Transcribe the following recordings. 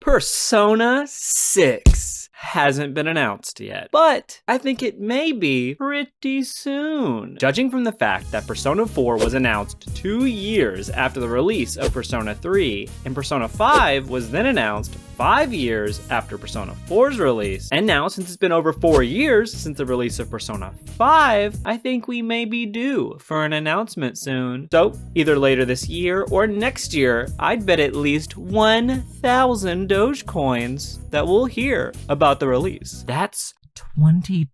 Persona 6 hasn't been announced yet, but I think it may be pretty soon. Judging from the fact that Persona 4 was announced 2 years after the release of Persona 3, and Persona 5 was then announced 5 years after Persona 4's release, and now since it's been over 4 years since the release of Persona 5, I think we may be due for an announcement soon. So, either later this year or next year, I'd bet at least 1,000 Dogecoins that we'll hear about the release. That's $20.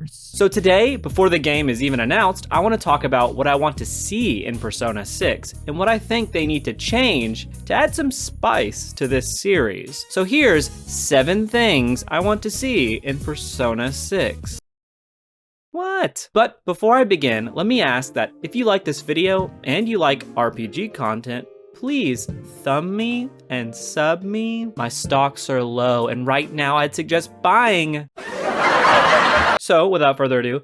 So today, before the game is even announced, I want to talk about what I want to see in Persona 6 and what I think they need to change to add some spice to this series. So here's 7 things I want to see in Persona 6. What? But before I begin, let me ask that if you like this video and you like RPG content, please thumb me and sub me. My stocks are low, and right now I'd suggest buying. So, without further ado,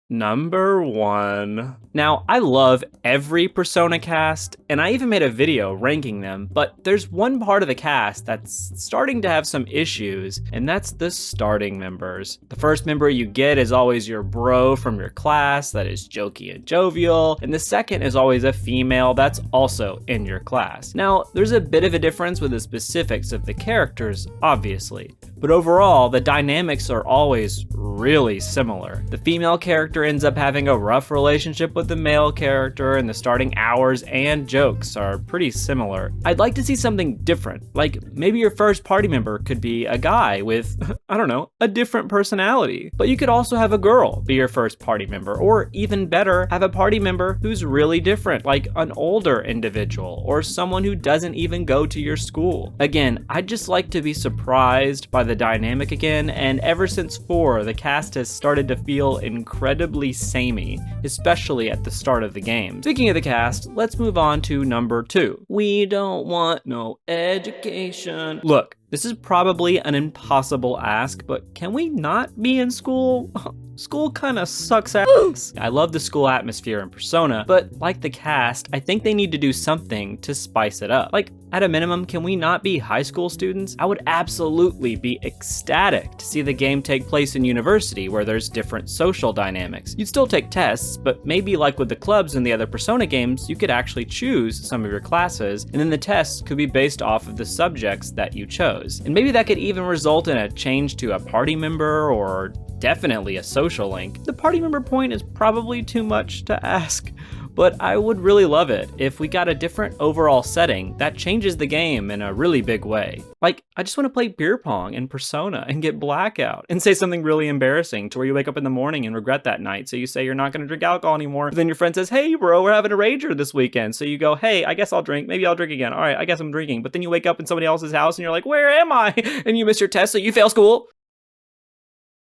number 1. Now, I love every Persona cast, and I even made a video ranking them, but there's one part of the cast that's starting to have some issues, and that's the starting members. The first member you get is always your bro from your class that is jokey and jovial, and the second is always a female that's also in your class. Now, there's a bit of a difference with the specifics of the characters, obviously, but overall, the dynamics are always really similar. The female character ends up having a rough relationship with the male character, and the starting hours and jokes are pretty similar. I'd like to see something different, like maybe your first party member could be a guy with, I don't know, a different personality. But you could also have a girl be your first party member, or even better, have a party member who's really different, like an older individual, or someone who doesn't even go to your school. Again, I'd just like to be surprised by the dynamic again, and ever since 4, the cast has started to feel incredibly samey, especially at the start of the game. Speaking of the cast, let's move on to number 2. We don't want no education. Look, this is probably an impossible ask, but can we not be in school? School kinda sucks ass. I love the school atmosphere in Persona, but like the cast, I think they need to do something to spice it up. Like, at a minimum, can we not be high school students? I would absolutely be ecstatic to see the game take place in university where there's different social dynamics. You'd still take tests, but maybe like with the clubs in the other Persona games, you could actually choose some of your classes, and then the tests could be based off of the subjects that you chose. And maybe that could even result in a change to a party member, or definitely a social link. The party member point is probably too much to ask, but I would really love it if we got a different overall setting that changes the game in a really big way. Like, I just want to play beer pong in Persona and get blackout and say something really embarrassing to where you wake up in the morning and regret that night. So you say you're not going to drink alcohol anymore. But then your friend says, hey bro, we're having a rager this weekend. So you go, hey, I guess I'll drink. Maybe I'll drink again. All right, I guess I'm drinking. But then you wake up in somebody else's house and you're like, where am I? And you miss your test, so you fail school.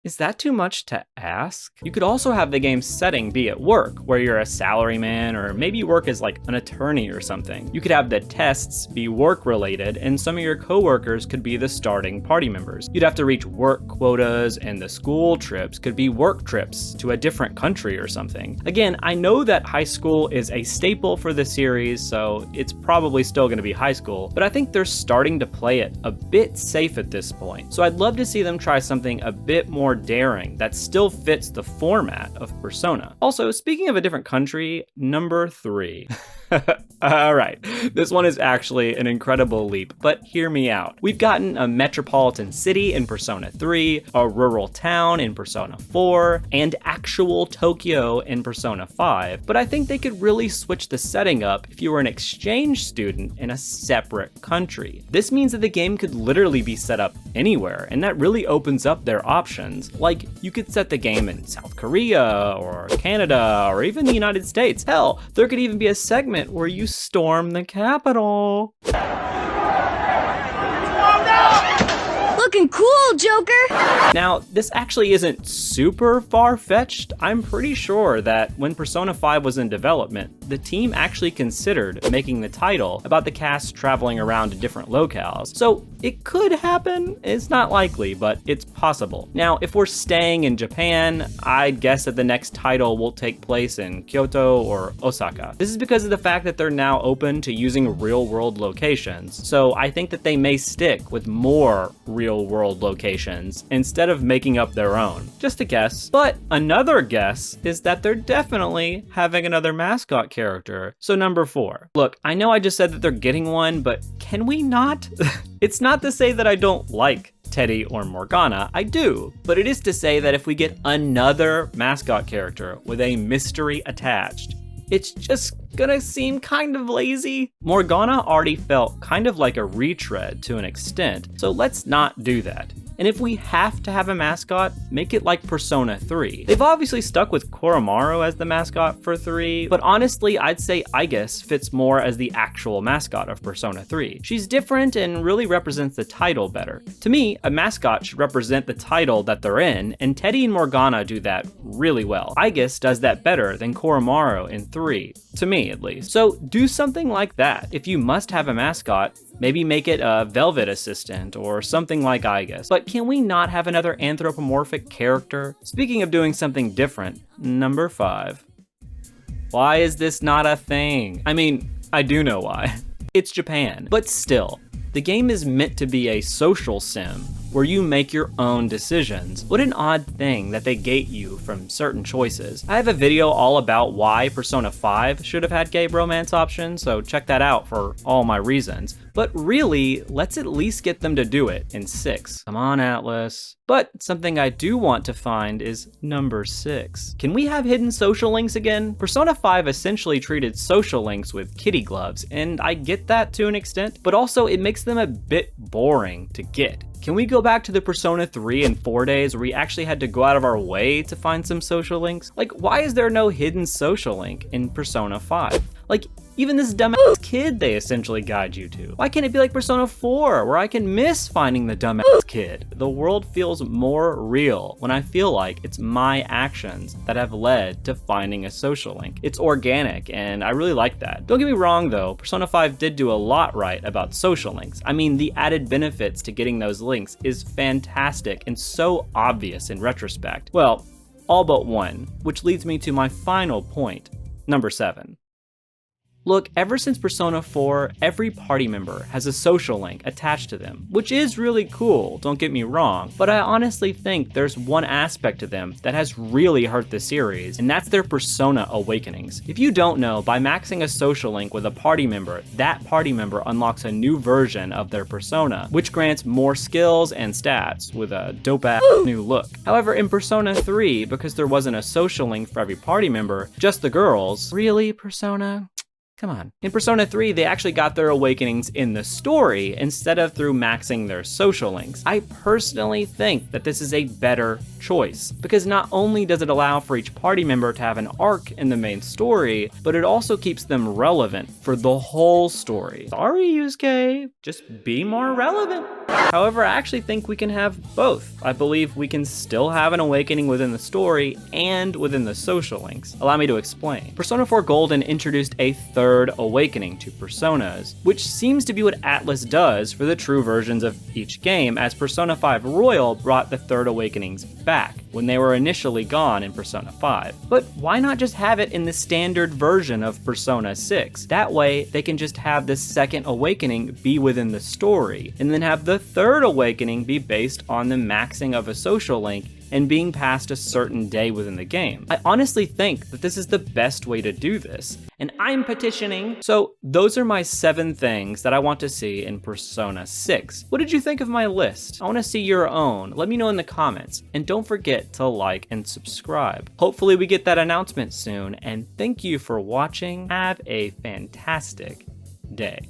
Is that too much to ask? You could also have the game's setting be at work, where you're a salaryman, or maybe you work as like an attorney or something. You could have the tests be work-related, and some of your coworkers could be the starting party members. You'd have to reach work quotas, and the school trips could be work trips to a different country or something. Again, I know that high school is a staple for the series, so it's probably still gonna be high school, but I think they're starting to play it a bit safe at this point. So I'd love to see them try something a bit more daring that still fits the format of Persona. Also, speaking of a different country, number 3. All right, this one is actually an incredible leap, but hear me out. We've gotten a metropolitan city in Persona 3, a rural town in Persona 4, and actual Tokyo in Persona 5, but I think they could really switch the setting up if you were an exchange student in a separate country. This means that the game could literally be set up anywhere, and that really opens up their options. Like, you could set the game in South Korea, or Canada, or even the United States. Hell, there could even be a segment where you storm the Capitol. Look looking cool, Joker! Now, this actually isn't super far-fetched. I'm pretty sure that when Persona 5 was in development, the team actually considered making the title about the cast traveling around to different locales. So it could happen. It's not likely, but it's possible. Now, if we're staying in Japan, I'd guess that the next title will take place in Kyoto or Osaka. This is because of the fact that they're now open to using real-world locations. So I think that they may stick with more real-world locations instead of making up their own. Just a guess. But another guess is that they're definitely having another mascot character. So number 4. Look, I know I just said that they're getting one, but can we not? It's not to say that I don't like Teddy or Morgana, I do, but it is to say that if we get another mascot character with a mystery attached, it's just gonna seem kind of lazy. Morgana already felt kind of like a retread to an extent, so let's not do that. And if we have to have a mascot, make it like Persona 3. They've obviously stuck with Koromaru as the mascot for 3, but honestly, I'd say Aigis fits more as the actual mascot of Persona 3. She's different and really represents the title better. To me, a mascot should represent the title that they're in, and Teddy and Morgana do that really well. Aigis does that better than Koromaru in 3, to me at least. So do something like that. If you must have a mascot, maybe make it a Velvet assistant or something like Aigis. But can we not have another anthropomorphic character? Speaking of doing something different, number 5. Why is this not a thing? I mean, I do know why. It's Japan, but still, the game is meant to be a social sim where you make your own decisions. What an odd thing that they gate you from certain choices. I have a video all about why Persona 5 should have had gay romance options, so check that out for all my reasons. But really, let's at least get them to do it in 6. Come on, Atlas. But something I do want to find is number 6. Can we have hidden social links again? Persona 5 essentially treated social links with kitty gloves, and I get that to an extent, but also it makes them a bit boring to get. Can we go back to the Persona 3 and 4 days where we actually had to go out of our way to find some social links? Like, why is there no hidden social link in Persona 5? Like, even this dumbass kid they essentially guide you to. Why can't it be like Persona 4, where I can miss finding the dumbass kid? The world feels more real when I feel like it's my actions that have led to finding a social link. It's organic, and I really like that. Don't get me wrong though, Persona 5 did do a lot right about social links. I mean, the added benefits to getting those links is fantastic and so obvious in retrospect. Well, all but one, which leads me to my final point, number 7. Look, ever since Persona 4, every party member has a social link attached to them, which is really cool, don't get me wrong, but I honestly think there's one aspect to them that has really hurt the series, and that's their persona awakenings. If you don't know, by maxing a social link with a party member, that party member unlocks a new version of their persona, which grants more skills and stats with a dope-ass new look. However, in Persona 3, because there wasn't a social link for every party member, just the girls, really, Persona? Come on. In Persona 3, they actually got their awakenings in the story instead of through maxing their social links. I personally think that this is a better choice, because not only does it allow for each party member to have an arc in the main story, but it also keeps them relevant for the whole story. Sorry, Yusuke, just be more relevant. However, I actually think we can have both. I believe we can still have an awakening within the story and within the social links. Allow me to explain. Persona 4 Golden introduced a third awakening to personas, which seems to be what Atlus does for the true versions of each game, as Persona 5 Royal brought the third awakenings back when they were initially gone in Persona 5. But why not just have it in the standard version of Persona 6? That way, they can just have the second awakening be within the story, and then have the third awakening be based on the maxing of a social link and being past a certain day within the game. I honestly think that this is the best way to do this, and I'm petitioning. So those are my 7 things that I want to see in Persona 6. What did you think of my list? I want to see your own. Let me know in the comments, and don't forget to like and subscribe. Hopefully we get that announcement soon, and thank you for watching. Have a fantastic day.